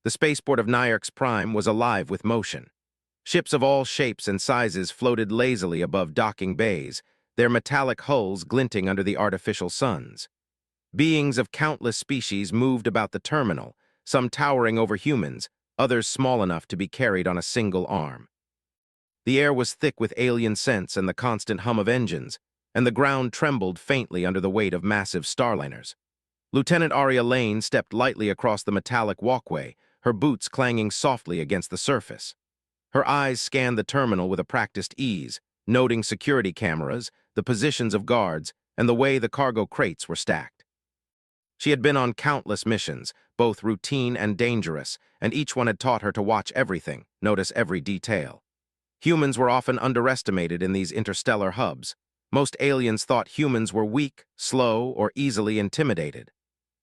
The spaceport of Nyarx Prime was alive with motion. Ships of all shapes and sizes floated lazily above docking bays, their metallic hulls glinting under the artificial suns. Beings of countless species moved about the terminal, some towering over humans, others small enough to be carried on a single arm. The air was thick with alien scents and the constant hum of engines, and the ground trembled faintly under the weight of massive starliners. Lieutenant Aria Lane stepped lightly across the metallic walkway, her boots clanging softly against the surface. Her eyes scanned the terminal with a practiced ease, noting security cameras, the positions of guards, and the way the cargo crates were stacked. She had been on countless missions, both routine and dangerous, and each one had taught her to watch everything, notice every detail. Humans were often underestimated in these interstellar hubs. Most aliens thought humans were weak, slow, or easily intimidated.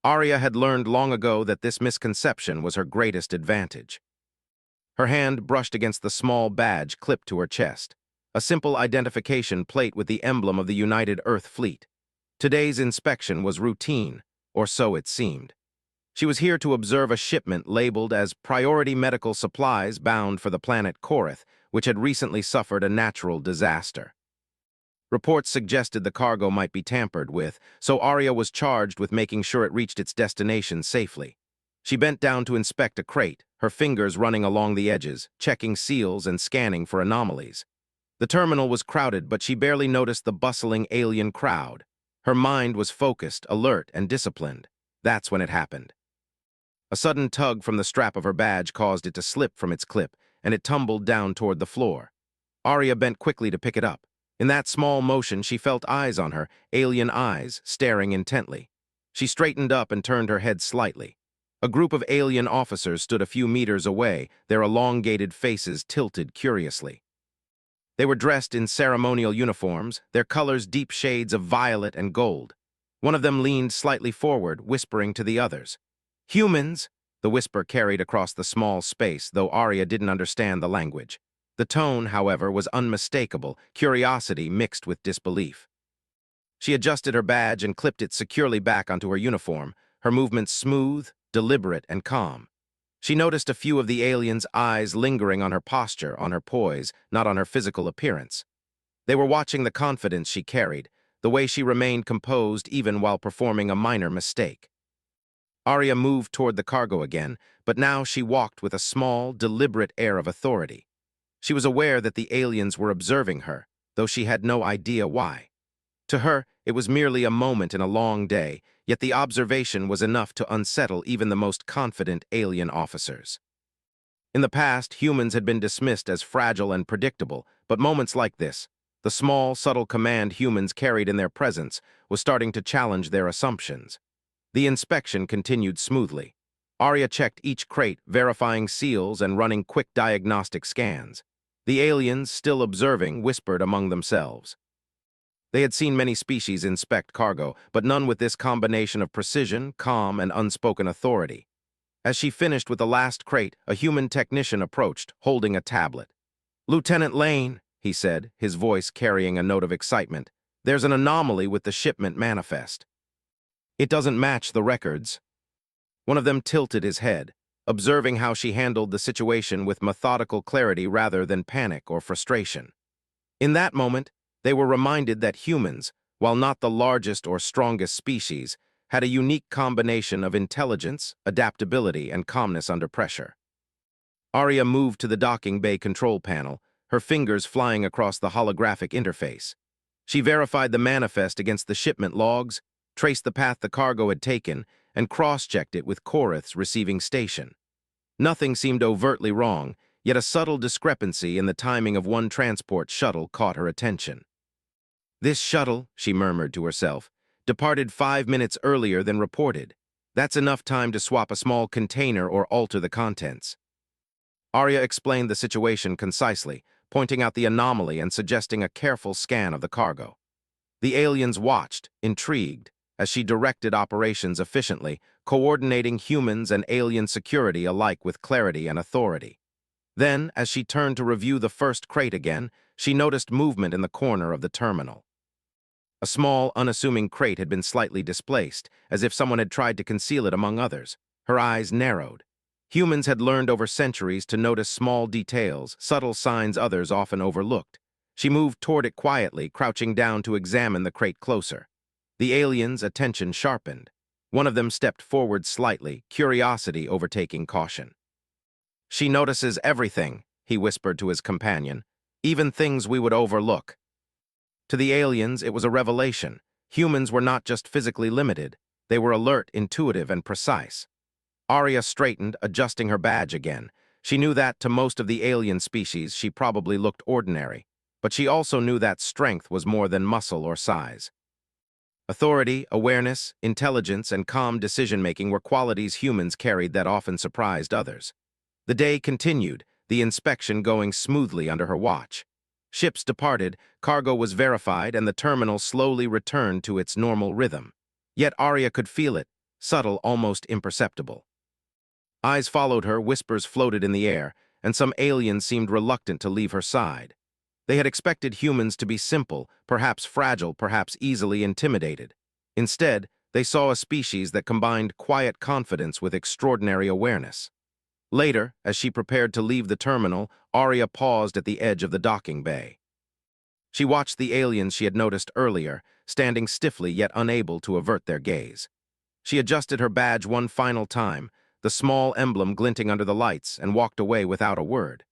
Aria had learned long ago that this misconception was her greatest advantage. Her hand brushed against the small badge clipped to her chest, a simple identification plate with the emblem of the United Earth Fleet. Today's inspection was routine, or so it seemed. She was here to observe a shipment labeled as priority medical supplies bound for the planet Korath, which had recently suffered a natural disaster. Reports suggested the cargo might be tampered with, so Aria was charged with making sure it reached its destination safely. She bent down to inspect a crate, her fingers running along the edges, checking seals and scanning for anomalies. The terminal was crowded, but she barely noticed the bustling alien crowd. Her mind was focused, alert, and disciplined. That's when it happened. A sudden tug from the strap of her badge caused it to slip from its clip, and it tumbled down toward the floor. Aria bent quickly to pick it up. In that small motion, she felt eyes on her, alien eyes, staring intently. She straightened up and turned her head slightly. A group of alien officers stood a few meters away, their elongated faces tilted curiously. They were dressed in ceremonial uniforms, their colors deep shades of violet and gold. One of them leaned slightly forward, whispering to the others. "Humans," the whisper carried across the small space, though Aria didn't understand the language. The tone, however, was unmistakable, curiosity mixed with disbelief. She adjusted her badge and clipped it securely back onto her uniform, her movements smooth, deliberate, and calm. She noticed a few of the aliens' eyes lingering on her posture, on her poise, not on her physical appearance. They were watching the confidence she carried, the way she remained composed even while performing a minor mistake. Aria moved toward the cargo again, but now she walked with a small, deliberate air of authority. She was aware that the aliens were observing her, though she had no idea why. To her, it was merely a moment in a long day, yet the observation was enough to unsettle even the most confident alien officers. In the past, humans had been dismissed as fragile and predictable, but moments like this, the small, subtle command humans carried in their presence, was starting to challenge their assumptions. The inspection continued smoothly. Aria checked each crate, verifying seals and running quick diagnostic scans. The aliens, still observing, whispered among themselves. They had seen many species inspect cargo, but none with this combination of precision, calm, and unspoken authority. As she finished with the last crate, a human technician approached, holding a tablet. "Lieutenant Lane," he said, his voice carrying a note of excitement, "there's an anomaly with the shipment manifest. It doesn't match the records." One of them tilted his head, observing how she handled the situation with methodical clarity rather than panic or frustration. In that moment, they were reminded that humans, while not the largest or strongest species, had a unique combination of intelligence, adaptability, and calmness under pressure. Aria moved to the docking bay control panel, her fingers flying across the holographic interface. She verified the manifest against the shipment logs, traced the path the cargo had taken, and cross-checked it with Korath's receiving station. Nothing seemed overtly wrong, yet a subtle discrepancy in the timing of one transport shuttle caught her attention. "This shuttle," she murmured to herself, "departed 5 minutes earlier than reported. That's enough time to swap a small container or alter the contents." Aria explained the situation concisely, pointing out the anomaly and suggesting a careful scan of the cargo. The aliens watched, intrigued, as she directed operations efficiently, coordinating humans and alien security alike with clarity and authority. Then, as she turned to review the first crate again, she noticed movement in the corner of the terminal. A small, unassuming crate had been slightly displaced, as if someone had tried to conceal it among others. Her eyes narrowed. Humans had learned over centuries to notice small details, subtle signs others often overlooked. She moved toward it quietly, crouching down to examine the crate closer. The alien's attention sharpened. One of them stepped forward slightly, curiosity overtaking caution. "She notices everything," he whispered to his companion, "even things we would overlook." To the aliens, it was a revelation. Humans were not just physically limited. They were alert, intuitive, and precise. Arya straightened, adjusting her badge again. She knew that, to most of the alien species, she probably looked ordinary. But she also knew that strength was more than muscle or size. Authority, awareness, intelligence, and calm decision-making were qualities humans carried that often surprised others. The day continued, the inspection going smoothly under her watch. Ships departed, cargo was verified, and the terminal slowly returned to its normal rhythm. Yet Arya could feel it, subtle, almost imperceptible. Eyes followed her, whispers floated in the air, and some aliens seemed reluctant to leave her side. They had expected humans to be simple, perhaps fragile, perhaps easily intimidated. Instead, they saw a species that combined quiet confidence with extraordinary awareness. Later, as she prepared to leave the terminal, Arya paused at the edge of the docking bay. She watched the aliens she had noticed earlier, standing stiffly yet unable to avert their gaze. She adjusted her badge one final time, the small emblem glinting under the lights, and walked away without a word.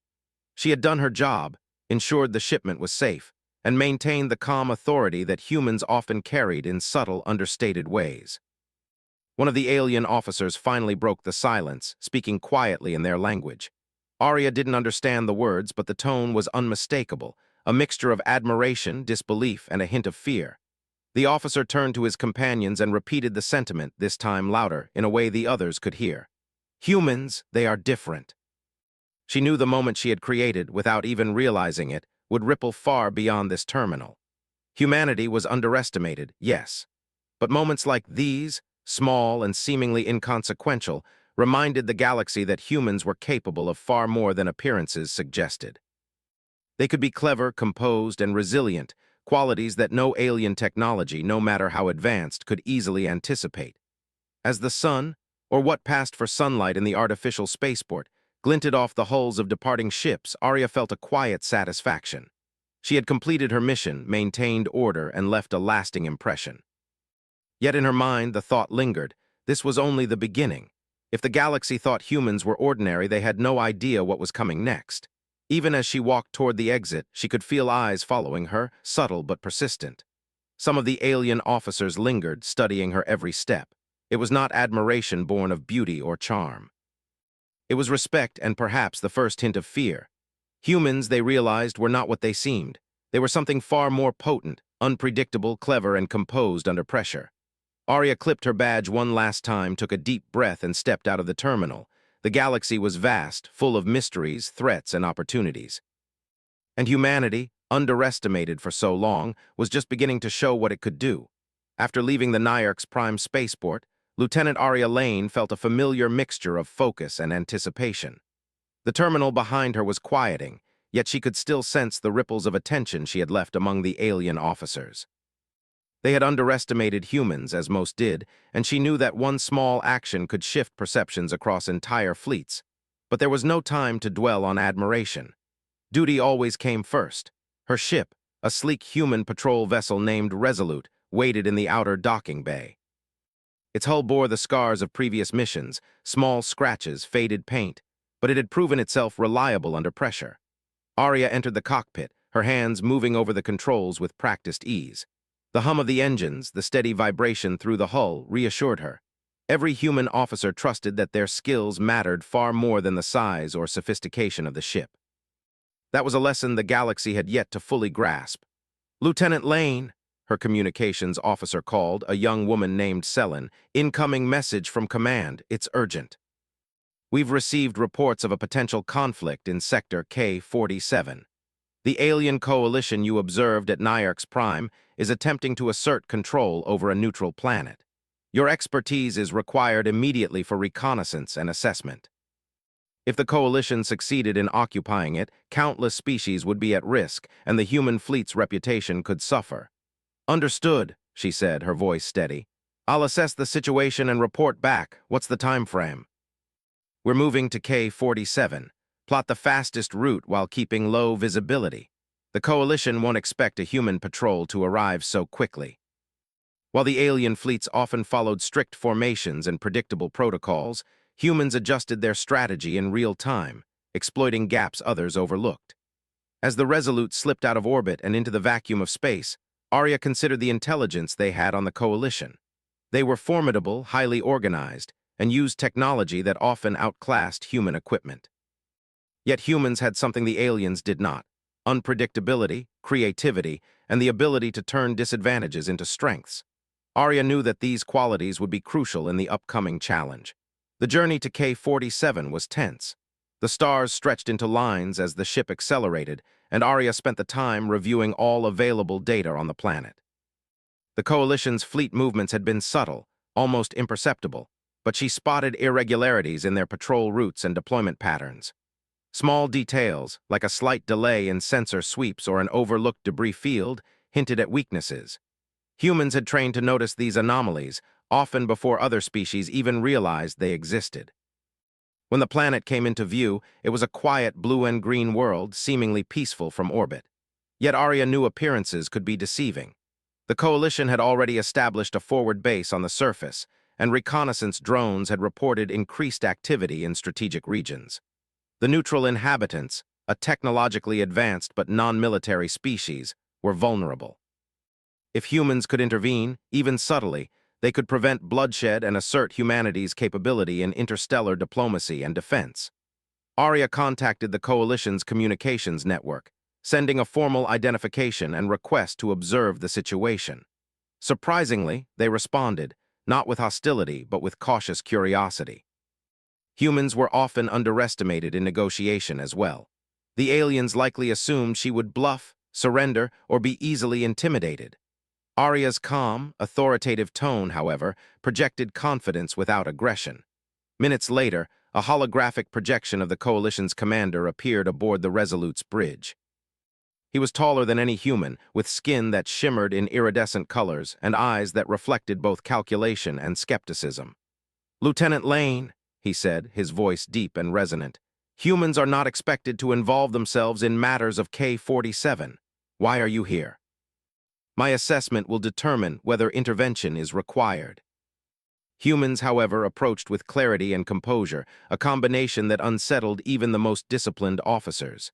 She had done her job, ensured the shipment was safe, and maintained the calm authority that humans often carried in subtle, understated ways. One of the alien officers finally broke the silence, speaking quietly in their language. Arya didn't understand the words, but the tone was unmistakable, a mixture of admiration, disbelief, and a hint of fear. The officer turned to his companions and repeated the sentiment, this time louder, in a way the others could hear. "Humans, they are different." She knew the moment she had created, without even realizing it, would ripple far beyond this terminal. Humanity was underestimated, yes. But moments like these, small and seemingly inconsequential, reminded the galaxy that humans were capable of far more than appearances suggested. They could be clever, composed, and resilient, qualities that no alien technology, no matter how advanced, could easily anticipate. As the sun, or what passed for sunlight in the artificial spaceport, glinted off the hulls of departing ships, Arya felt a quiet satisfaction. She had completed her mission, maintained order, and left a lasting impression. Yet in her mind, the thought lingered. This was only the beginning. If the galaxy thought humans were ordinary, they had no idea what was coming next. Even as she walked toward the exit, she could feel eyes following her, subtle but persistent. Some of the alien officers lingered, studying her every step. It was not admiration born of beauty or charm. It was respect and perhaps the first hint of fear. Humans, they realized, were not what they seemed. They were something far more potent, unpredictable, clever, and composed under pressure. Arya clipped her badge one last time, took a deep breath, and stepped out of the terminal. The galaxy was vast, full of mysteries, threats, and opportunities. And humanity, underestimated for so long, was just beginning to show what it could do. After leaving the Nyark's prime spaceport, Lieutenant Arya Lane felt a familiar mixture of focus and anticipation. The terminal behind her was quieting, yet she could still sense the ripples of attention she had left among the alien officers. They had underestimated humans, as most did, and she knew that one small action could shift perceptions across entire fleets. But there was no time to dwell on admiration. Duty always came first. Her ship, a sleek human patrol vessel named Resolute, waited in the outer docking bay. Its hull bore the scars of previous missions, small scratches, faded paint, but it had proven itself reliable under pressure. Arya entered the cockpit, her hands moving over the controls with practiced ease. The hum of the engines, the steady vibration through the hull, reassured her. Every human officer trusted that their skills mattered far more than the size or sophistication of the ship. That was a lesson the galaxy had yet to fully grasp. "Lieutenant Lane," her communications officer called, a young woman named Selin, "incoming message from command. It's urgent. We've received reports of a potential conflict in Sector K-47. The alien coalition you observed at Nyark's Prime is attempting to assert control over a neutral planet. Your expertise is required immediately for reconnaissance and assessment. If the coalition succeeded in occupying it, countless species would be at risk, and the human fleet's reputation could suffer." "Understood," she said, her voice steady. "I'll assess the situation and report back. What's the time frame?" We're moving to K-47. Plot the fastest route while keeping low visibility. The Coalition won't expect a human patrol to arrive so quickly. While the alien fleets often followed strict formations and predictable protocols, humans adjusted their strategy in real time, exploiting gaps others overlooked. As the Resolute slipped out of orbit and into the vacuum of space, Arya considered the intelligence they had on the Coalition. They were formidable, highly organized, and used technology that often outclassed human equipment. Yet humans had something the aliens did not: unpredictability, creativity, and the ability to turn disadvantages into strengths. Arya knew that these qualities would be crucial in the upcoming challenge. The journey to K-47 was tense. The stars stretched into lines as the ship accelerated, and Arya spent the time reviewing all available data on the planet. The Coalition's fleet movements had been subtle, almost imperceptible, but she spotted irregularities in their patrol routes and deployment patterns. Small details, like a slight delay in sensor sweeps or an overlooked debris field, hinted at weaknesses. Humans had trained to notice these anomalies, often before other species even realized they existed. When the planet came into view, it was a quiet blue and green world, seemingly peaceful from orbit. Yet Arya knew appearances could be deceiving. The Coalition had already established a forward base on the surface, and reconnaissance drones had reported increased activity in strategic regions. The neutral inhabitants, a technologically advanced but non-military species, were vulnerable. If humans could intervene, even subtly, they could prevent bloodshed and assert humanity's capability in interstellar diplomacy and defense. Arya contacted the Coalition's communications network, sending a formal identification and request to observe the situation. Surprisingly, they responded, not with hostility but with cautious curiosity. Humans were often underestimated in negotiation as well. The aliens likely assumed she would bluff, surrender, or be easily intimidated. Arya's calm, authoritative tone, however, projected confidence without aggression. Minutes later, a holographic projection of the Coalition's commander appeared aboard the Resolute's bridge. He was taller than any human, with skin that shimmered in iridescent colors and eyes that reflected both calculation and skepticism. "Lieutenant Lane," he said, his voice deep and resonant, "humans are not expected to involve themselves in matters of K-47. Why are you here? My assessment will determine whether intervention is required." Humans, however, approached with clarity and composure, a combination that unsettled even the most disciplined officers.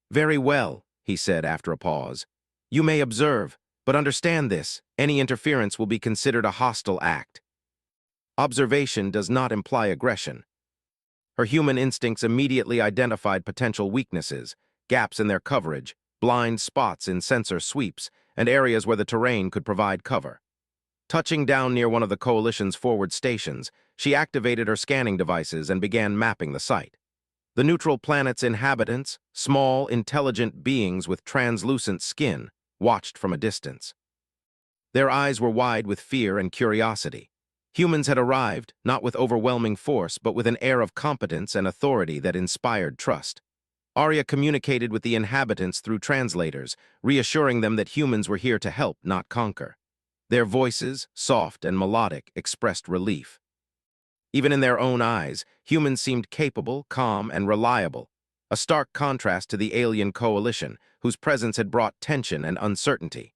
"Very well," he said after a pause. "You may observe, but understand this: any interference will be considered a hostile act." Observation does not imply aggression. Her human instincts immediately identified potential weaknesses, gaps in their coverage, blind spots in sensor sweeps, and areas where the terrain could provide cover. Touching down near one of the Coalition's forward stations, she activated her scanning devices and began mapping the site. The neutral planet's inhabitants, small, intelligent beings with translucent skin, watched from a distance. Their eyes were wide with fear and curiosity. Humans had arrived, not with overwhelming force, but with an air of competence and authority that inspired trust. Arya communicated with the inhabitants through translators, reassuring them that humans were here to help, not conquer. Their voices, soft and melodic, expressed relief. Even in their own eyes, humans seemed capable, calm, and reliable, a stark contrast to the alien Coalition, whose presence had brought tension and uncertainty.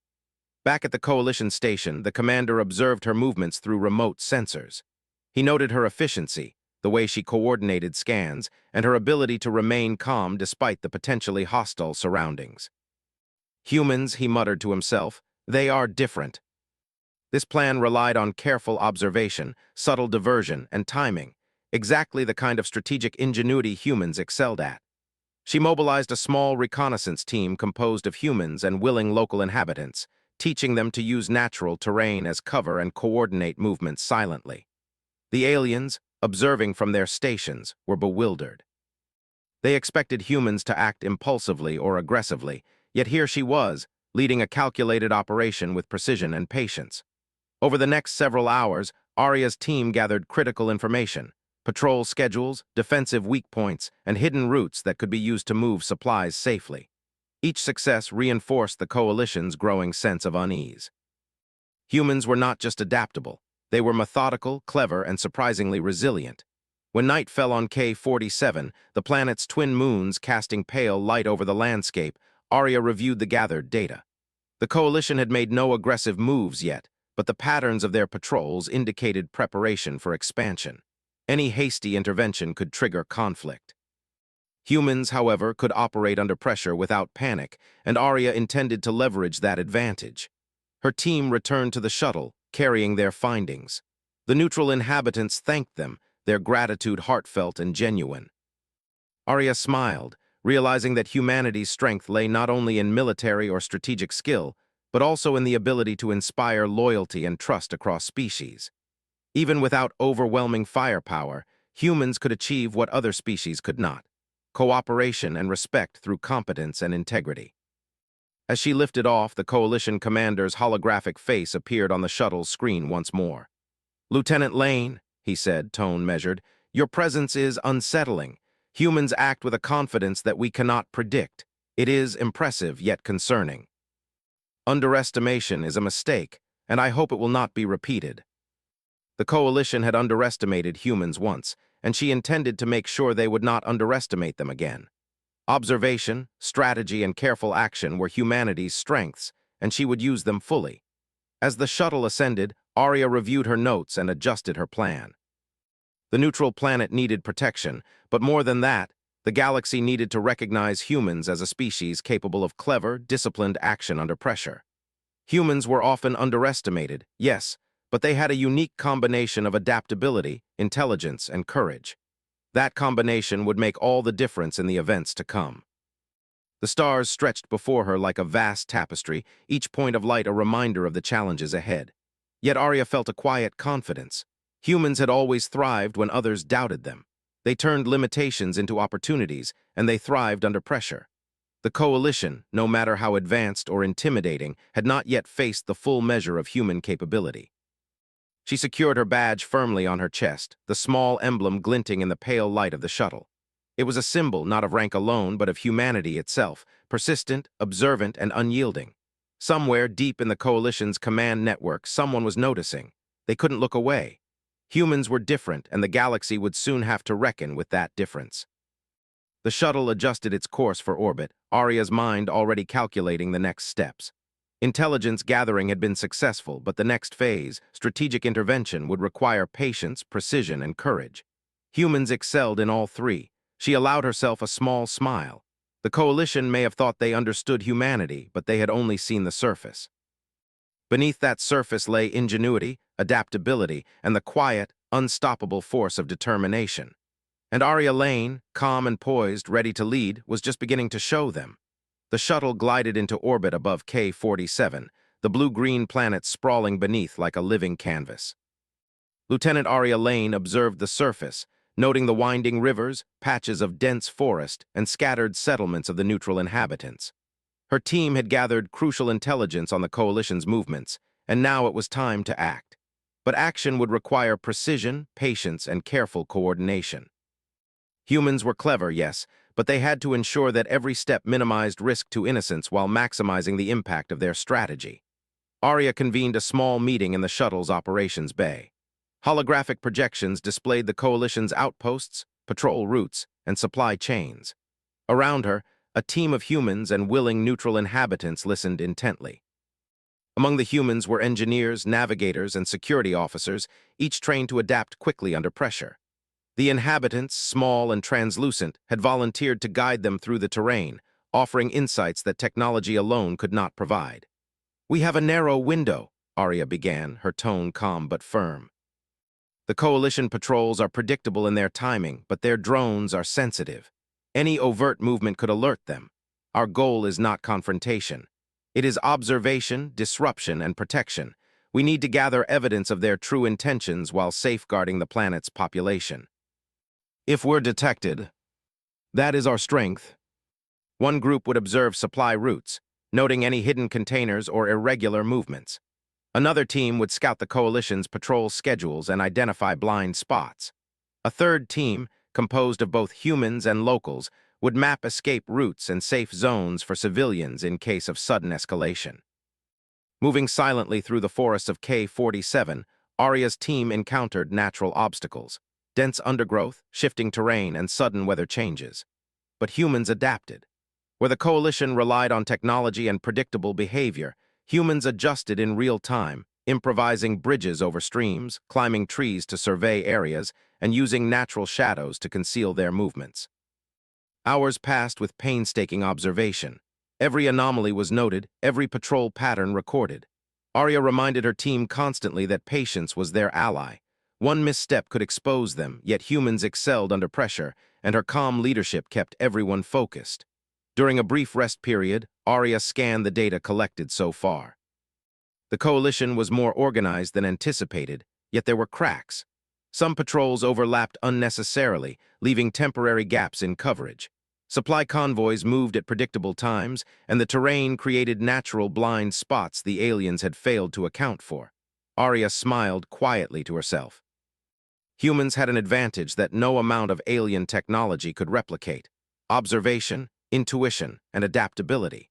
Back at the Coalition station, the commander observed her movements through remote sensors. He noted her efficiency, the way she coordinated scans, and her ability to remain calm despite the potentially hostile surroundings. "Humans," he muttered to himself, "they are different." This plan relied on careful observation, subtle diversion, and timing, exactly the kind of strategic ingenuity humans excelled at. She mobilized a small reconnaissance team composed of humans and willing local inhabitants, teaching them to use natural terrain as cover and coordinate movements silently. The aliens, observing from their stations, were bewildered. They expected humans to act impulsively or aggressively, yet here she was, leading a calculated operation with precision and patience. Over the next several hours, Arya's team gathered critical information: patrol schedules, defensive weak points, and hidden routes that could be used to move supplies safely. Each success reinforced the Coalition's growing sense of unease. Humans were not just adaptable. They were methodical, clever, and surprisingly resilient. When night fell on K-47, the planet's twin moons casting pale light over the landscape, Arya reviewed the gathered data. The Coalition had made no aggressive moves yet, but the patterns of their patrols indicated preparation for expansion. Any hasty intervention could trigger conflict. Humans, however, could operate under pressure without panic, and Arya intended to leverage that advantage. Her team returned to the shuttle, carrying their findings. The neutral inhabitants thanked them, their gratitude heartfelt and genuine. Arya smiled, realizing that humanity's strength lay not only in military or strategic skill, but also in the ability to inspire loyalty and trust across species. Even without overwhelming firepower, humans could achieve what other species could not: cooperation and respect through competence and integrity. As she lifted off, the Coalition commander's holographic face appeared on the shuttle's screen once more. "Lieutenant Lane," he said, tone measured, "your presence is unsettling. Humans act with a confidence that we cannot predict. It is impressive, yet concerning. Underestimation is a mistake, and I hope it will not be repeated." The Coalition had underestimated humans once, and she intended to make sure they would not underestimate them again. Observation, strategy, and careful action were humanity's strengths, and she would use them fully. As the shuttle ascended, Arya reviewed her notes and adjusted her plan. The neutral planet needed protection, but more than that, the galaxy needed to recognize humans as a species capable of clever, disciplined action under pressure. Humans were often underestimated, yes, but they had a unique combination of adaptability, intelligence, and courage. That combination would make all the difference in the events to come. The stars stretched before her like a vast tapestry, each point of light a reminder of the challenges ahead. Yet Arya felt a quiet confidence. Humans had always thrived when others doubted them. They turned limitations into opportunities, and they thrived under pressure. The Coalition, no matter how advanced or intimidating, had not yet faced the full measure of human capability. She secured her badge firmly on her chest, the small emblem glinting in the pale light of the shuttle. It was a symbol not of rank alone, but of humanity itself, persistent, observant, and unyielding. Somewhere deep in the Coalition's command network, someone was noticing. They couldn't look away. Humans were different, and the galaxy would soon have to reckon with that difference. The shuttle adjusted its course for orbit, Arya's mind already calculating the next steps. Intelligence gathering had been successful, but the next phase, strategic intervention, would require patience, precision, and courage. Humans excelled in all three. She allowed herself a small smile. The Coalition may have thought they understood humanity, but they had only seen the surface. Beneath that surface lay ingenuity, adaptability, and the quiet, unstoppable force of determination. And Arya Lane, calm and poised, ready to lead, was just beginning to show them. The shuttle glided into orbit above K-47, the blue-green planet sprawling beneath like a living canvas. Lieutenant Arya Lane observed the surface, noting the winding rivers, patches of dense forest, and scattered settlements of the neutral inhabitants. Her team had gathered crucial intelligence on the Coalition's movements, and now it was time to act. But action would require precision, patience, and careful coordination. Humans were clever, yes, but they had to ensure that every step minimized risk to innocence while maximizing the impact of their strategy. Arya convened a small meeting in the shuttle's operations bay. Holographic projections displayed the Coalition's outposts, patrol routes, and supply chains. Around her, a team of humans and willing neutral inhabitants listened intently. Among the humans were engineers, navigators, and security officers, each trained to adapt quickly under pressure. The inhabitants, small and translucent, had volunteered to guide them through the terrain, offering insights that technology alone could not provide. "We have a narrow window," Arya began, her tone calm but firm. "The Coalition patrols are predictable in their timing, but their drones are sensitive. Any overt movement could alert them. Our goal is not confrontation. It is observation, disruption, and protection. We need to gather evidence of their true intentions while safeguarding the planet's population. If we're detected, that is our strength." One group would observe supply routes, noting any hidden containers or irregular movements. Another team would scout the Coalition's patrol schedules and identify blind spots. A third team, composed of both humans and locals, would map escape routes and safe zones for civilians in case of sudden escalation. Moving silently through the forests of K-47, Arya's team encountered natural obstacles. dense undergrowth, shifting terrain, and sudden weather changes. But humans adapted. Where the coalition relied on technology and predictable behavior, humans adjusted in real time, improvising bridges over streams, climbing trees to survey areas, and using natural shadows to conceal their movements. Hours passed with painstaking observation. Every anomaly was noted, every patrol pattern recorded. Arya reminded her team constantly that patience was their ally. One misstep could expose them, yet humans excelled under pressure, and her calm leadership kept everyone focused. During a brief rest period, Arya scanned the data collected so far. The coalition was more organized than anticipated, yet there were cracks. Some patrols overlapped unnecessarily, leaving temporary gaps in coverage. Supply convoys moved at predictable times, and the terrain created natural blind spots the aliens had failed to account for. Arya smiled quietly to herself. Humans had an advantage that no amount of alien technology could replicate: observation, intuition, and adaptability.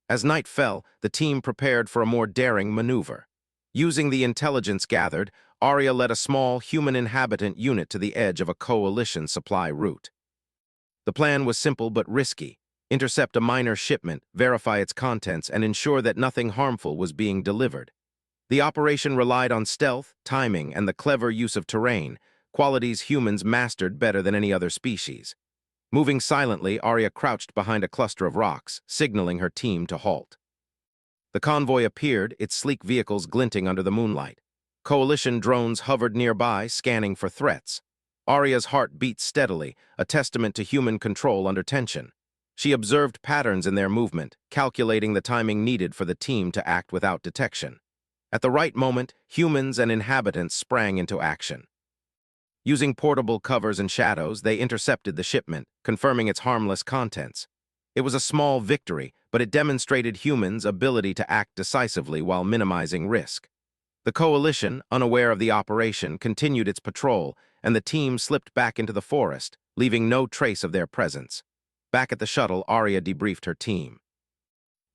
As night fell, the team prepared for a more daring maneuver. Using the intelligence gathered, Arya led a small human inhabitant unit to the edge of a coalition supply route. The plan was simple but risky: intercept a minor shipment, verify its contents, and ensure that nothing harmful was being delivered. The operation relied on stealth, timing, and the clever use of terrain, qualities humans mastered better than any other species. Moving silently, Arya crouched behind a cluster of rocks, signaling her team to halt. The convoy appeared, its sleek vehicles glinting under the moonlight. Coalition drones hovered nearby, scanning for threats. Arya's heart beat steadily, a testament to human control under tension. She observed patterns in their movement, calculating the timing needed for the team to act without detection. At the right moment, humans and inhabitants sprang into action. Using portable covers and shadows, they intercepted the shipment, confirming its harmless contents. It was a small victory, but it demonstrated humans' ability to act decisively while minimizing risk. The coalition, unaware of the operation, continued its patrol, and the team slipped back into the forest, leaving no trace of their presence. Back at the shuttle, Arya debriefed her team.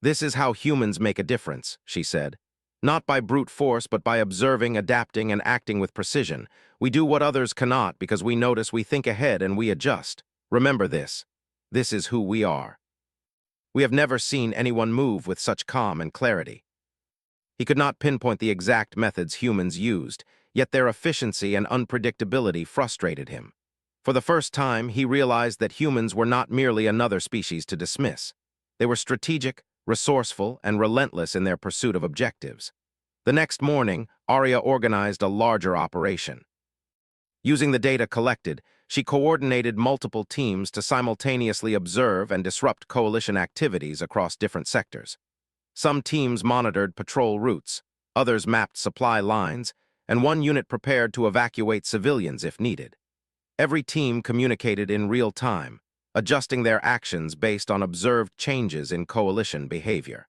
"This is how humans make a difference," she said. "Not by brute force, but by observing, adapting, and acting with precision. We do what others cannot because we notice, we think ahead, and we adjust. Remember this. This is who we are." We have never seen anyone move with such calm and clarity. He could not pinpoint the exact methods humans used, yet their efficiency and unpredictability frustrated him. For the first time, he realized that humans were not merely another species to dismiss. They were strategic, resourceful, and relentless in their pursuit of objectives. The next morning, Arya organized a larger operation. Using the data collected, she coordinated multiple teams to simultaneously observe and disrupt coalition activities across different sectors. Some teams monitored patrol routes, others mapped supply lines, and one unit prepared to evacuate civilians if needed. Every team communicated in real time, adjusting their actions based on observed changes in coalition behavior.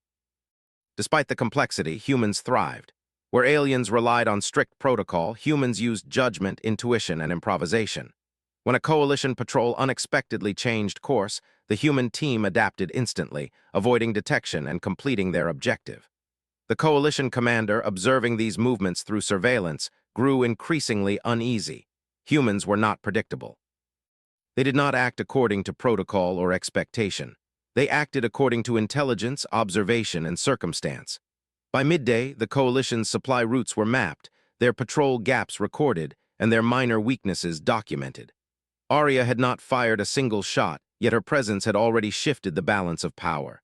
Despite the complexity, humans thrived. Where aliens relied on strict protocol, humans used judgment, intuition, and improvisation. When a coalition patrol unexpectedly changed course, the human team adapted instantly, avoiding detection and completing their objective. The coalition commander, observing these movements through surveillance, grew increasingly uneasy. Humans were not predictable. They did not act according to protocol or expectation. They acted according to intelligence, observation, and circumstance. By midday, the coalition's supply routes were mapped, their patrol gaps recorded, and their minor weaknesses documented. Arya had not fired a single shot, yet her presence had already shifted the balance of power.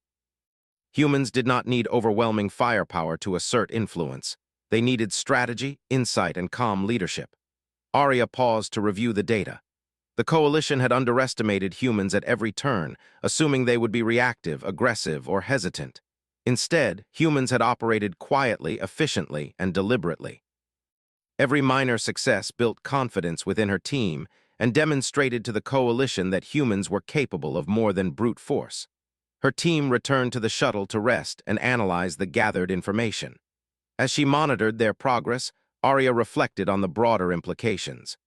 Humans did not need overwhelming firepower to assert influence. They needed strategy, insight, and calm leadership. Arya paused to review the data. The coalition had underestimated humans at every turn, assuming they would be reactive, aggressive, or hesitant. Instead, humans had operated quietly, efficiently, and deliberately. Every minor success built confidence within her team and demonstrated to the coalition that humans were capable of more than brute force. Her team returned to the shuttle to rest and analyze the gathered information. As she monitored their progress, Arya reflected on the broader implications.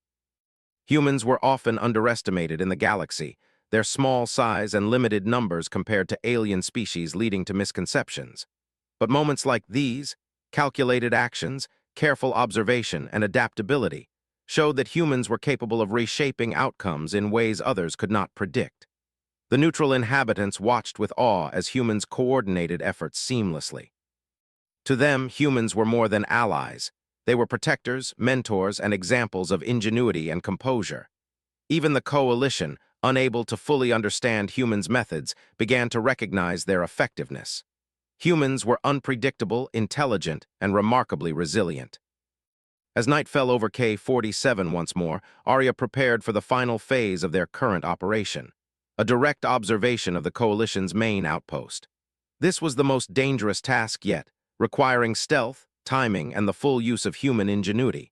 Humans were often underestimated in the galaxy, their small size and limited numbers compared to alien species leading to misconceptions. But moments like these, calculated actions, careful observation, and adaptability, showed that humans were capable of reshaping outcomes in ways others could not predict. The neutral inhabitants watched with awe as humans coordinated efforts seamlessly. To them, humans were more than allies. They were protectors, mentors, and examples of ingenuity and composure. Even the coalition, unable to fully understand humans' methods, began to recognize their effectiveness. Humans were unpredictable, intelligent, and remarkably resilient. As night fell over K-47 once more, Arya prepared for the final phase of their current operation, a direct observation of the Coalition's main outpost. This was the most dangerous task yet, requiring stealth, timing, and the full use of human ingenuity.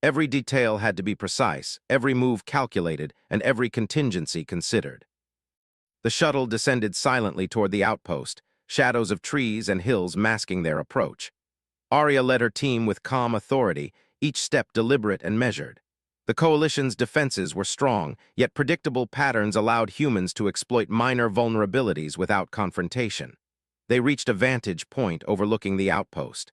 Every detail had to be precise, every move calculated, and every contingency considered. The shuttle descended silently toward the outpost, shadows of trees and hills masking their approach. Arya led her team with calm authority, each step deliberate and measured. The Coalition's defenses were strong, yet predictable patterns allowed humans to exploit minor vulnerabilities without confrontation. They reached a vantage point overlooking the outpost.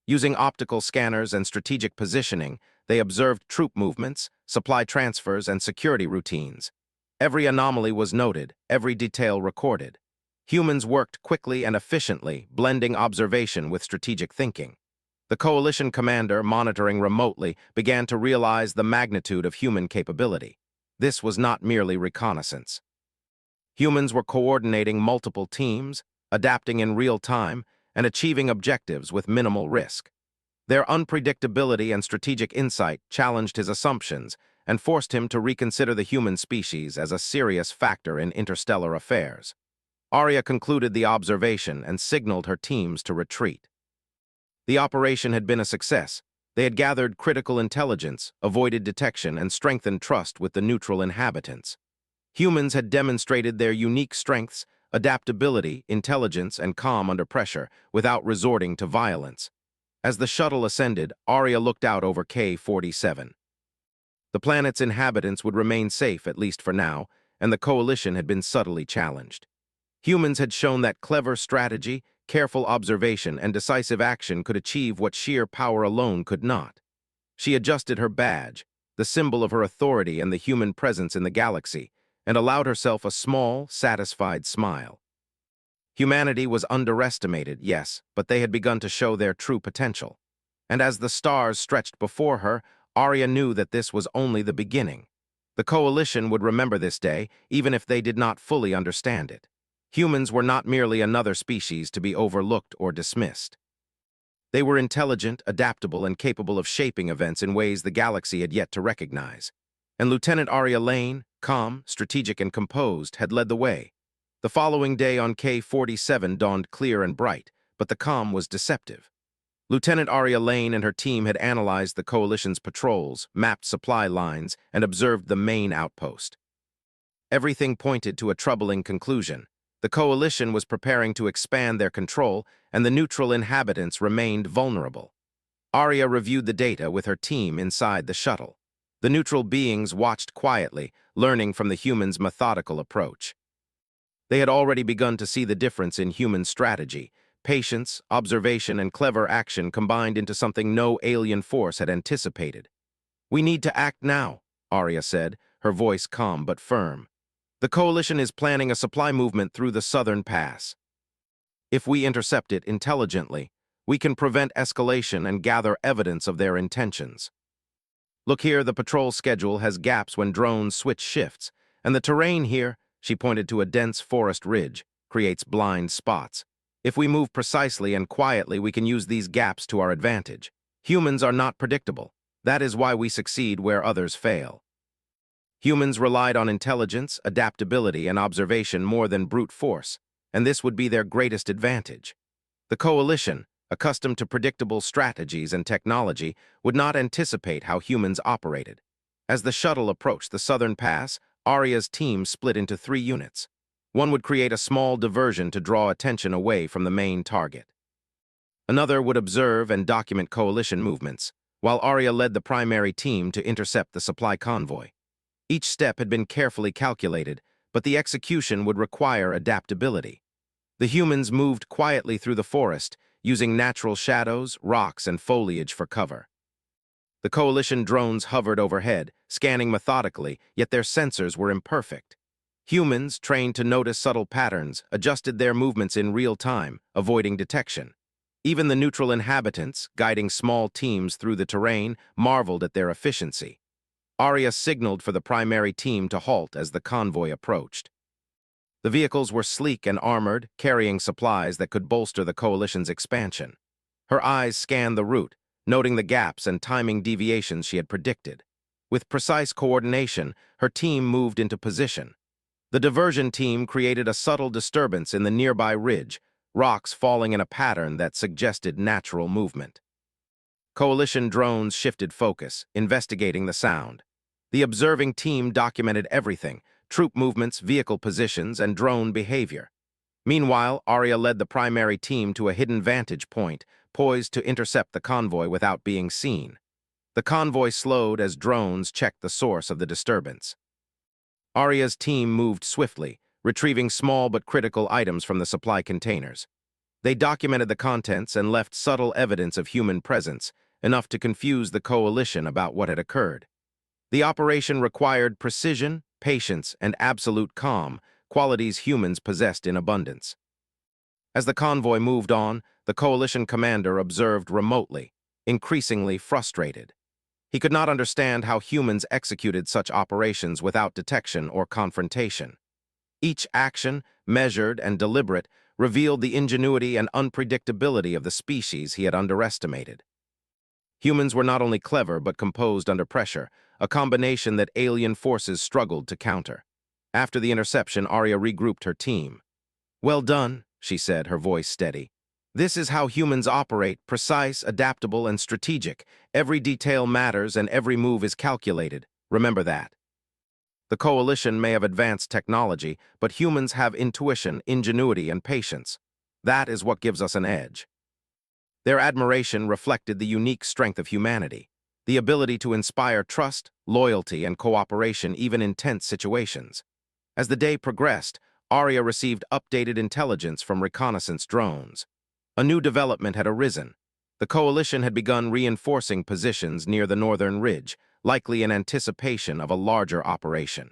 Using optical scanners and strategic positioning, they observed troop movements, supply transfers, and security routines. Every anomaly was noted, every detail recorded. Humans worked quickly and efficiently, blending observation with strategic thinking. The Coalition commander, monitoring remotely, began to realize the magnitude of human capability. This was not merely reconnaissance. Humans were coordinating multiple teams, adapting in real time, and achieving objectives with minimal risk. Their unpredictability and strategic insight challenged his assumptions and forced him to reconsider the human species as a serious factor in interstellar affairs. Arya concluded the observation and signaled her teams to retreat. The operation had been a success. They had gathered critical intelligence, avoided detection, and strengthened trust with the neutral inhabitants. Humans had demonstrated their unique strengths, adaptability, intelligence, and calm under pressure, without resorting to violence. As the shuttle ascended, Arya looked out over K-47. The planet's inhabitants would remain safe, at least for now, and the Coalition had been subtly challenged. Humans had shown that clever strategy, careful observation, and decisive action could achieve what sheer power alone could not. She adjusted her badge, the symbol of her authority and the human presence in the galaxy, and allowed herself a small, satisfied smile. Humanity was underestimated, yes, but they had begun to show their true potential. And as the stars stretched before her, Arya knew that this was only the beginning. The Coalition would remember this day, even if they did not fully understand it. Humans were not merely another species to be overlooked or dismissed. They were intelligent, adaptable, and capable of shaping events in ways the galaxy had yet to recognize. And Lieutenant Arya Lane, calm, strategic, and composed, had led the way. The following day on K-47 dawned clear and bright, but the calm was deceptive. Lieutenant Arya Lane and her team had analyzed the Coalition's patrols, mapped supply lines, and observed the main outpost. Everything pointed to a troubling conclusion. The Coalition was preparing to expand their control, and the neutral inhabitants remained vulnerable. Arya reviewed the data with her team inside the shuttle. The neutral beings watched quietly, learning from the humans' methodical approach. They had already begun to see the difference in human strategy. Patience, observation, and clever action combined into something no alien force had anticipated. "We need to act now," Arya said, her voice calm but firm. "The Coalition is planning a supply movement through the southern pass. If we intercept it intelligently, we can prevent escalation and gather evidence of their intentions. Look here, the patrol schedule has gaps when drones switch shifts, and the terrain here," she pointed to a dense forest ridge, "creates blind spots. If we move precisely and quietly, we can use these gaps to our advantage. Humans are not predictable. That is why we succeed where others fail." Humans relied on intelligence, adaptability, and observation more than brute force, and this would be their greatest advantage. The Coalition, accustomed to predictable strategies and technology, would not anticipate how humans operated. As the shuttle approached the southern pass, Arya's team split into 3 units. One would create a small diversion to draw attention away from the main target. Another would observe and document Coalition movements, while Arya led the primary team to intercept the supply convoy. Each step had been carefully calculated, but the execution would require adaptability. The humans moved quietly through the forest, using natural shadows, rocks, and foliage for cover. The coalition drones hovered overhead, scanning methodically, yet their sensors were imperfect. Humans, trained to notice subtle patterns, adjusted their movements in real time, avoiding detection. Even the neutral inhabitants, guiding small teams through the terrain, marveled at their efficiency. Arya signaled for the primary team to halt as the convoy approached. The vehicles were sleek and armored, carrying supplies that could bolster the coalition's expansion. Her eyes scanned the route, noting the gaps and timing deviations she had predicted. With precise coordination, her team moved into position. The diversion team created a subtle disturbance in the nearby ridge, rocks falling in a pattern that suggested natural movement. Coalition drones shifted focus, investigating the sound. The observing team documented everything: troop movements, vehicle positions, and drone behavior. Meanwhile, Arya led the primary team to a hidden vantage point, poised to intercept the convoy without being seen. The convoy slowed as drones checked the source of the disturbance. Arya's team moved swiftly, retrieving small but critical items from the supply containers. They documented the contents and left subtle evidence of human presence, enough to confuse the coalition about what had occurred. The operation required precision, patience, and absolute calm, qualities humans possessed in abundance. As the convoy moved on, the coalition commander observed remotely, increasingly frustrated. He could not understand how humans executed such operations without detection or confrontation. Each action, measured and deliberate, revealed the ingenuity and unpredictability of the species he had underestimated. Humans were not only clever but composed under pressure, a combination that alien forces struggled to counter. After the interception, Arya regrouped her team. "Well done," she said, her voice steady. "This is how humans operate: precise, adaptable, and strategic. Every detail matters and every move is calculated. Remember that." The coalition may have advanced technology, but humans have intuition, ingenuity, and patience. That is what gives us an edge. Their admiration reflected the unique strength of humanity, the ability to inspire trust, loyalty, and cooperation even in tense situations. As the day progressed, Arya received updated intelligence from reconnaissance drones. A new development had arisen. The coalition had begun reinforcing positions near the northern ridge, likely in anticipation of a larger operation.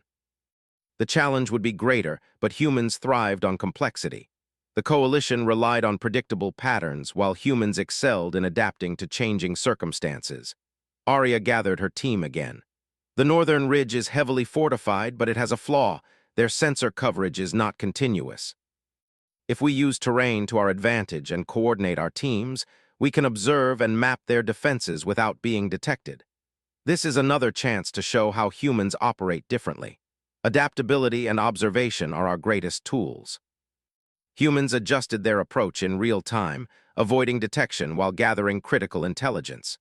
The challenge would be greater, but humans thrived on complexity. The coalition relied on predictable patterns, while humans excelled in adapting to changing circumstances. Arya gathered her team again. "The northern ridge is heavily fortified, but it has a flaw: their sensor coverage is not continuous. If we use terrain to our advantage and coordinate our teams, we can observe and map their defenses without being detected. This is another chance to show how humans operate differently. Adaptability and observation are our greatest tools." Humans adjusted their approach in real time, avoiding detection while gathering critical intelligence.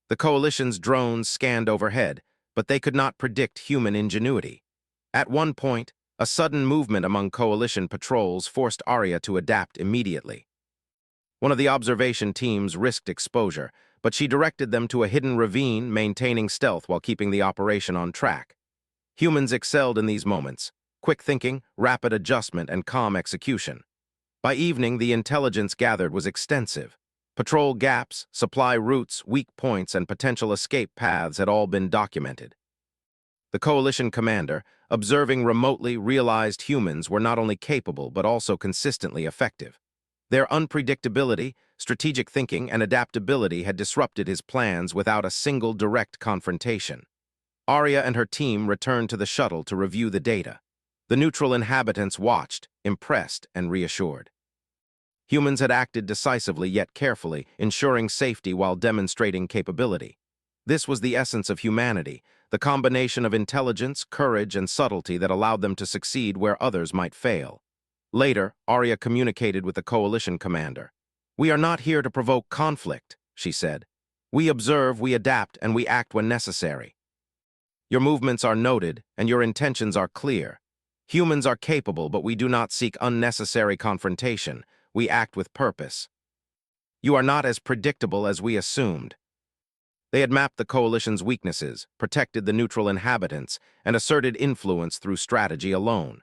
The coalition's drones scanned overhead, but they could not predict human ingenuity. At one point, a sudden movement among coalition patrols forced Arya to adapt immediately. One of the observation teams risked exposure, but she directed them to a hidden ravine, maintaining stealth while keeping the operation on track. Humans excelled in these moments: quick thinking, rapid adjustment, and calm execution. By evening, the intelligence gathered was extensive. Patrol gaps, supply routes, weak points, and potential escape paths had all been documented. The coalition commander, observing remotely, realized humans were not only capable but also consistently effective. Their unpredictability, strategic thinking, and adaptability had disrupted his plans without a single direct confrontation. Arya and her team returned to the shuttle to review the data. The neutral inhabitants watched, impressed and reassured. Humans had acted decisively yet carefully, ensuring safety while demonstrating capability. This was the essence of humanity, the combination of intelligence, courage, and subtlety that allowed them to succeed where others might fail. Later, Arya communicated with the coalition commander. "We are not here to provoke conflict," she said. "We observe, we adapt, and we act when necessary. Your movements are noted, and your intentions are clear. Humans are capable, but we do not seek unnecessary confrontation. We act with purpose. You are not as predictable as we assumed." They had mapped the coalition's weaknesses, protected the neutral inhabitants, and asserted influence through strategy alone.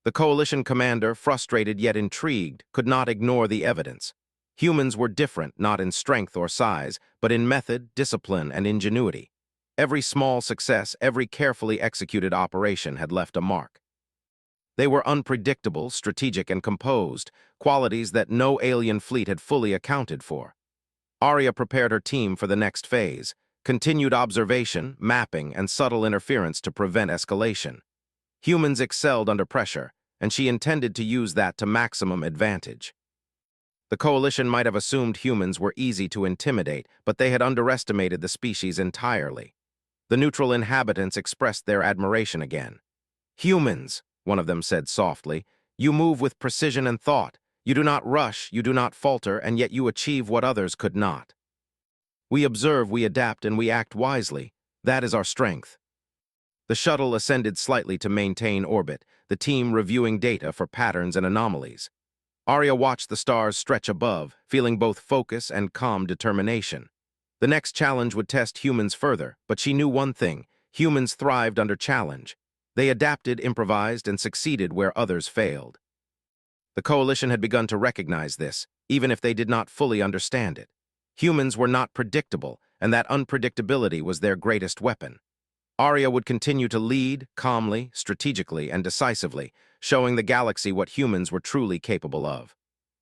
The coalition commander, frustrated yet intrigued, could not ignore the evidence. Humans were different not in strength or size, but in method, discipline, and ingenuity. Every small success, every carefully executed operation had left a mark. They were unpredictable, strategic, and composed, qualities that no alien fleet had fully accounted for. Arya prepared her team for the next phase, continued observation, mapping, and subtle interference to prevent escalation. Humans excelled under pressure, and she intended to use that to maximum advantage. The coalition might have assumed humans were easy to intimidate, but they had underestimated the species entirely. The neutral inhabitants expressed their admiration again. "Humans," one of them said softly, "you move with precision and thought. You do not rush, you do not falter, and yet you achieve what others could not. We observe, we adapt, and we act wisely. That is our strength." The shuttle ascended slightly to maintain orbit, the team reviewing data for patterns and anomalies. Arya watched the stars stretch above, feeling both focus and calm determination. The next challenge would test humans further, but she knew one thing: humans thrived under challenge. They adapted, improvised, and succeeded where others failed. The coalition had begun to recognize this, even if they did not fully understand it. Humans were not predictable, and that unpredictability was their greatest weapon. Arya would continue to lead, calmly, strategically, and decisively, showing the galaxy what humans were truly capable of.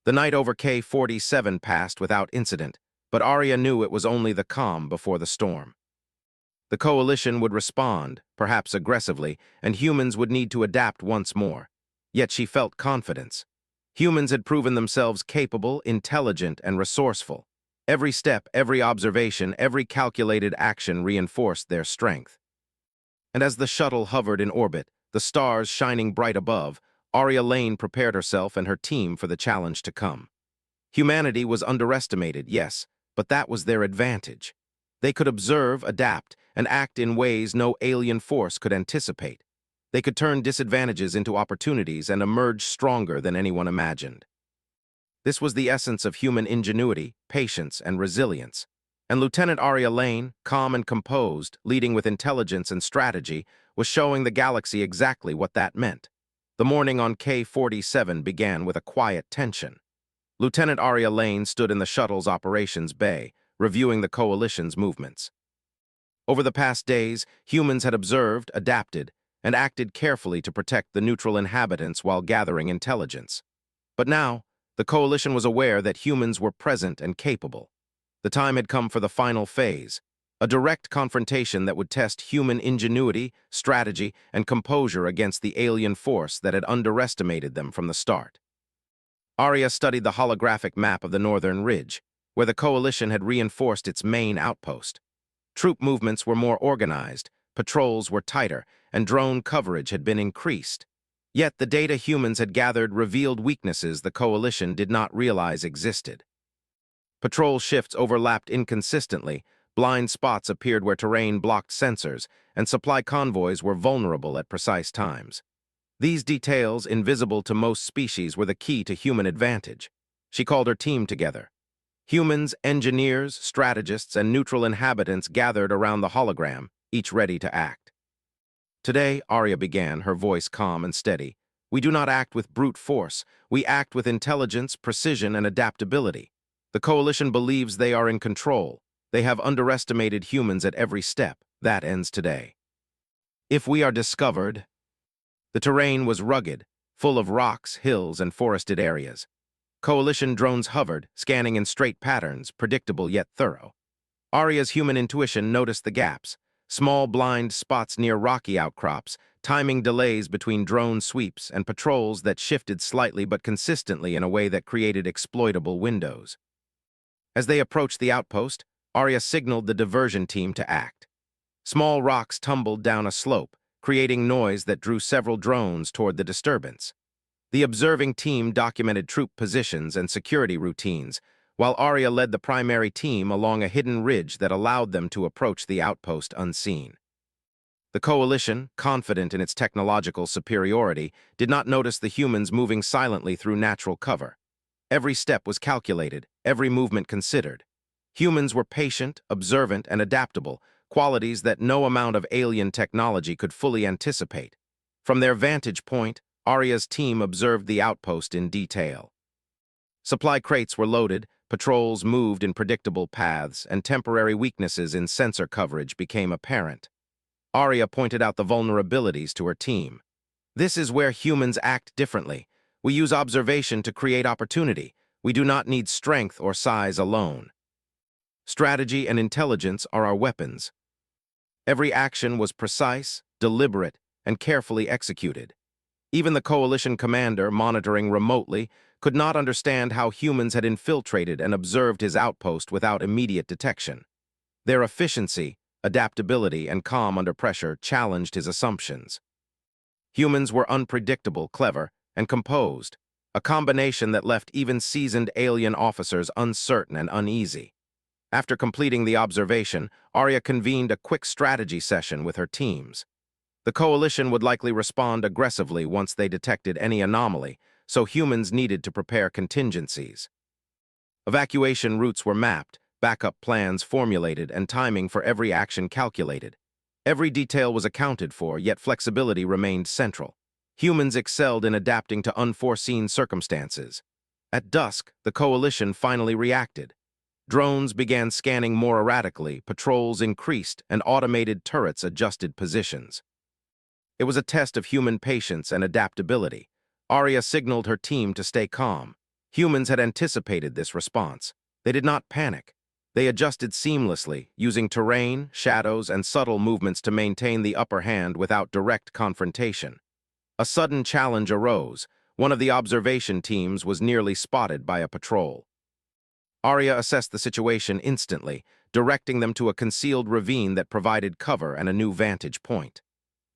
The night over K-47 passed without incident, but Arya knew it was only the calm before the storm. The coalition would respond, perhaps aggressively, and humans would need to adapt once more. Yet she felt confidence. Humans had proven themselves capable, intelligent, and resourceful. Every step, every observation, every calculated action reinforced their strength. And as the shuttle hovered in orbit, the stars shining bright above, Arya Lane prepared herself and her team for the challenge to come. Humanity was underestimated, yes, but that was their advantage. They could observe, adapt, and act in ways no alien force could anticipate. They could turn disadvantages into opportunities and emerge stronger than anyone imagined. This was the essence of human ingenuity, patience, and resilience. And Lieutenant Arya Lane, calm and composed, leading with intelligence and strategy, was showing the galaxy exactly what that meant. The morning on K-47 began with a quiet tension. Lieutenant Arya Lane stood in the shuttle's operations bay, reviewing the coalition's movements. Over the past days, humans had observed, adapted, and acted carefully to protect the neutral inhabitants while gathering intelligence. But now, the coalition was aware that humans were present and capable. The time had come for the final phase, a direct confrontation that would test human ingenuity, strategy, and composure against the alien force that had underestimated them from the start. Arya studied the holographic map of the northern ridge, where the coalition had reinforced its main outpost. Troop movements were more organized, patrols were tighter, and drone coverage had been increased. Yet the data humans had gathered revealed weaknesses the coalition did not realize existed. Patrol shifts overlapped inconsistently, blind spots appeared where terrain blocked sensors, and supply convoys were vulnerable at precise times. These details, invisible to most species, were the key to human advantage. She called her team together. Humans, engineers, strategists, and neutral inhabitants gathered around the hologram, each ready to act. "Today," Arya began, her voice calm and steady, "we do not act with brute force. We act with intelligence, precision, and adaptability. The coalition believes they are in control. They have underestimated humans at every step. That ends today. If we are discovered..." The terrain was rugged, full of rocks, hills, and forested areas. Coalition drones hovered, scanning in straight patterns, predictable yet thorough. Arya's human intuition noticed the gaps, small blind spots near rocky outcrops, timing delays between drone sweeps, and patrols that shifted slightly but consistently in a way that created exploitable windows. As they approached the outpost, Arya signaled the diversion team to act. Small rocks tumbled down a slope, creating noise that drew several drones toward the disturbance. The observing team documented troop positions and security routines, while Arya led the primary team along a hidden ridge that allowed them to approach the outpost unseen. The coalition, confident in its technological superiority, did not notice the humans moving silently through natural cover. Every step was calculated, every movement considered. Humans were patient, observant, and adaptable, qualities that no amount of alien technology could fully anticipate. From their vantage point, Arya's team observed the outpost in detail. Supply crates were loaded, patrols moved in predictable paths, and temporary weaknesses in sensor coverage became apparent. Arya pointed out the vulnerabilities to her team. "This is where humans act differently. We use observation to create opportunity. We do not need strength or size alone. Strategy and intelligence are our weapons." Every action was precise, deliberate, and carefully executed. Even the coalition commander, monitoring remotely, could not understand how humans had infiltrated and observed his outpost without immediate detection. Their efficiency, adaptability, and calm under pressure challenged his assumptions. Humans were unpredictable, clever, and composed, a combination that left even seasoned alien officers uncertain and uneasy. After completing the observation, Arya convened a quick strategy session with her teams. The coalition would likely respond aggressively once they detected any anomaly, so humans needed to prepare contingencies. Evacuation routes were mapped, backup plans formulated, and timing for every action calculated. Every detail was accounted for, yet flexibility remained central. Humans excelled in adapting to unforeseen circumstances. At dusk, the coalition finally reacted. Drones began scanning more erratically, patrols increased, and automated turrets adjusted positions. It was a test of human patience and adaptability. Arya signaled her team to stay calm. Humans had anticipated this response. They did not panic. They adjusted seamlessly, using terrain, shadows, and subtle movements to maintain the upper hand without direct confrontation. A sudden challenge arose. One of the observation teams was nearly spotted by a patrol. Arya assessed the situation instantly, directing them to a concealed ravine that provided cover and a new vantage point.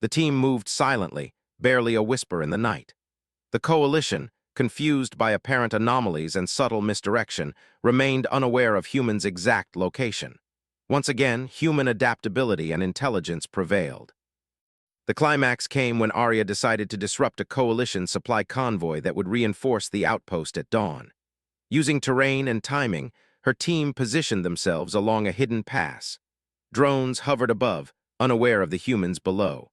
The team moved silently, barely a whisper in the night. The coalition, confused by apparent anomalies and subtle misdirection, remained unaware of humans' exact location. Once again, human adaptability and intelligence prevailed. The climax came when Arya decided to disrupt a coalition supply convoy that would reinforce the outpost at dawn. Using terrain and timing, her team positioned themselves along a hidden pass. Drones hovered above, unaware of the humans below.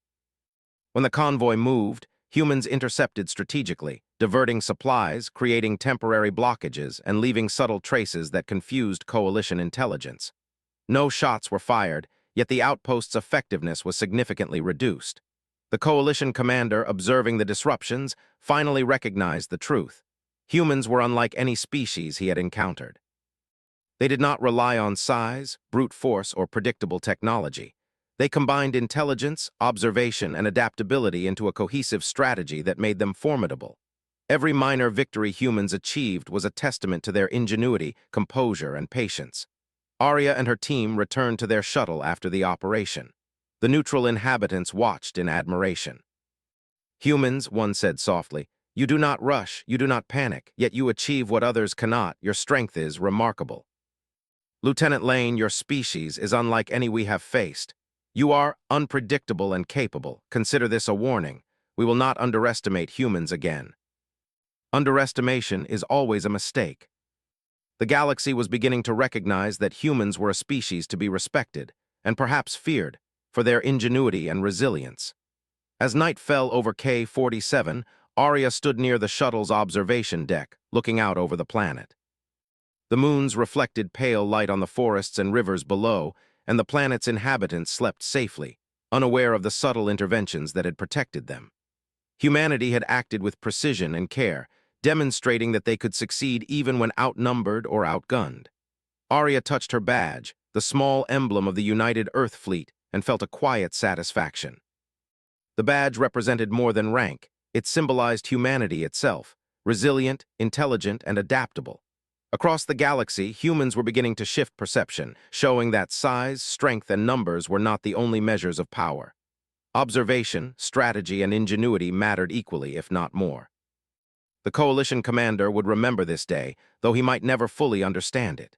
When the convoy moved, humans intercepted strategically, diverting supplies, creating temporary blockages, and leaving subtle traces that confused coalition intelligence. No shots were fired, yet the outpost's effectiveness was significantly reduced. The coalition commander, observing the disruptions, finally recognized the truth. Humans were unlike any species he had encountered. They did not rely on size, brute force, or predictable technology. They combined intelligence, observation, and adaptability into a cohesive strategy that made them formidable. Every minor victory humans achieved was a testament to their ingenuity, composure, and patience. Arya and her team returned to their shuttle after the operation. The neutral inhabitants watched in admiration. "Humans," one said softly, "you do not rush, you do not panic, yet you achieve what others cannot. Your strength is remarkable. Lieutenant Lane, your species is unlike any we have faced. You are unpredictable and capable. Consider this a warning. We will not underestimate humans again." Underestimation is always a mistake. The galaxy was beginning to recognize that humans were a species to be respected, and perhaps feared, for their ingenuity and resilience. As night fell over K-47, Arya stood near the shuttle's observation deck, looking out over the planet. The moons reflected pale light on the forests and rivers below, and the planet's inhabitants slept safely, unaware of the subtle interventions that had protected them. Humanity had acted with precision and care, demonstrating that they could succeed even when outnumbered or outgunned. Arya touched her badge, the small emblem of the United Earth Fleet, and felt a quiet satisfaction. The badge represented more than rank. It symbolized humanity itself, resilient, intelligent, and adaptable. Across the galaxy, humans were beginning to shift perception, showing that size, strength, and numbers were not the only measures of power. Observation, strategy, and ingenuity mattered equally, if not more. The coalition commander would remember this day, though he might never fully understand it.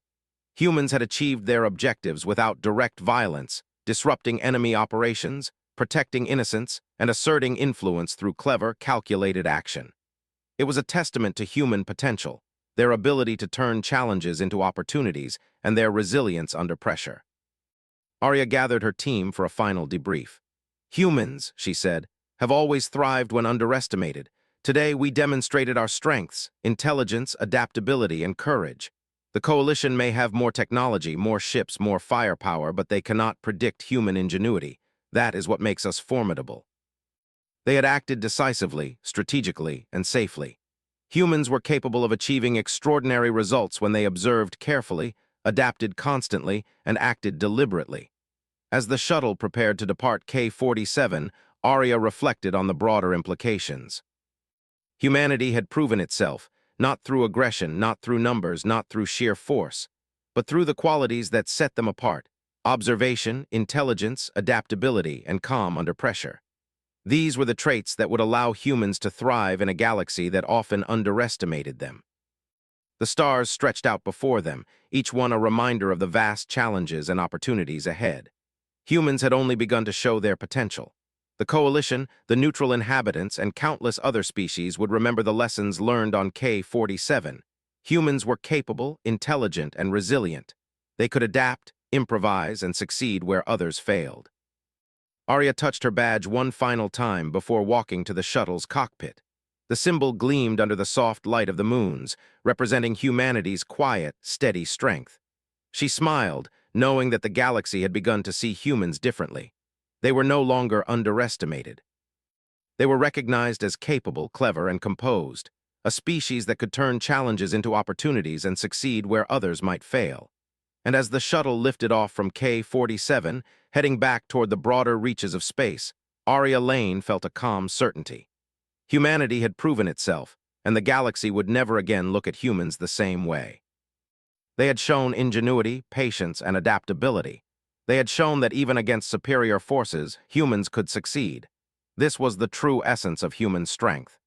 Humans had achieved their objectives without direct violence, disrupting enemy operations, protecting innocents, and asserting influence through clever, calculated action. It was a testament to human potential, their ability to turn challenges into opportunities, and their resilience under pressure. Arya gathered her team for a final debrief. "Humans," she said, "have always thrived when underestimated. Today we demonstrated our strengths, intelligence, adaptability, and courage. The Coalition may have more technology, more ships, more firepower, but they cannot predict human ingenuity. That is what makes us formidable. They had acted decisively, strategically, and safely. Humans were capable of achieving extraordinary results when they observed carefully, adapted constantly, and acted deliberately. As the shuttle prepared to depart K-47, Arya reflected on the broader implications. Humanity had proven itself, not through aggression, not through numbers, not through sheer force, but through the qualities that set them apart: observation, intelligence, adaptability, and calm under pressure. These were the traits that would allow humans to thrive in a galaxy that often underestimated them. The stars stretched out before them, each one a reminder of the vast challenges and opportunities ahead. Humans had only begun to show their potential. The Coalition, the neutral inhabitants, and countless other species would remember the lessons learned on K-47. Humans were capable, intelligent, and resilient. They could adapt, improvise, and succeed where others failed. Arya touched her badge one final time before walking to the shuttle's cockpit. The symbol gleamed under the soft light of the moons, representing humanity's quiet, steady strength. She smiled, knowing that the galaxy had begun to see humans differently. They were no longer underestimated. They were recognized as capable, clever, and composed, a species that could turn challenges into opportunities and succeed where others might fail. And as the shuttle lifted off from K-47, heading back toward the broader reaches of space, Arya Lane felt a calm certainty. Humanity had proven itself, and the galaxy would never again look at humans the same way. They had shown ingenuity, patience, and adaptability. They had shown that even against superior forces, humans could succeed. This was the true essence of human strength.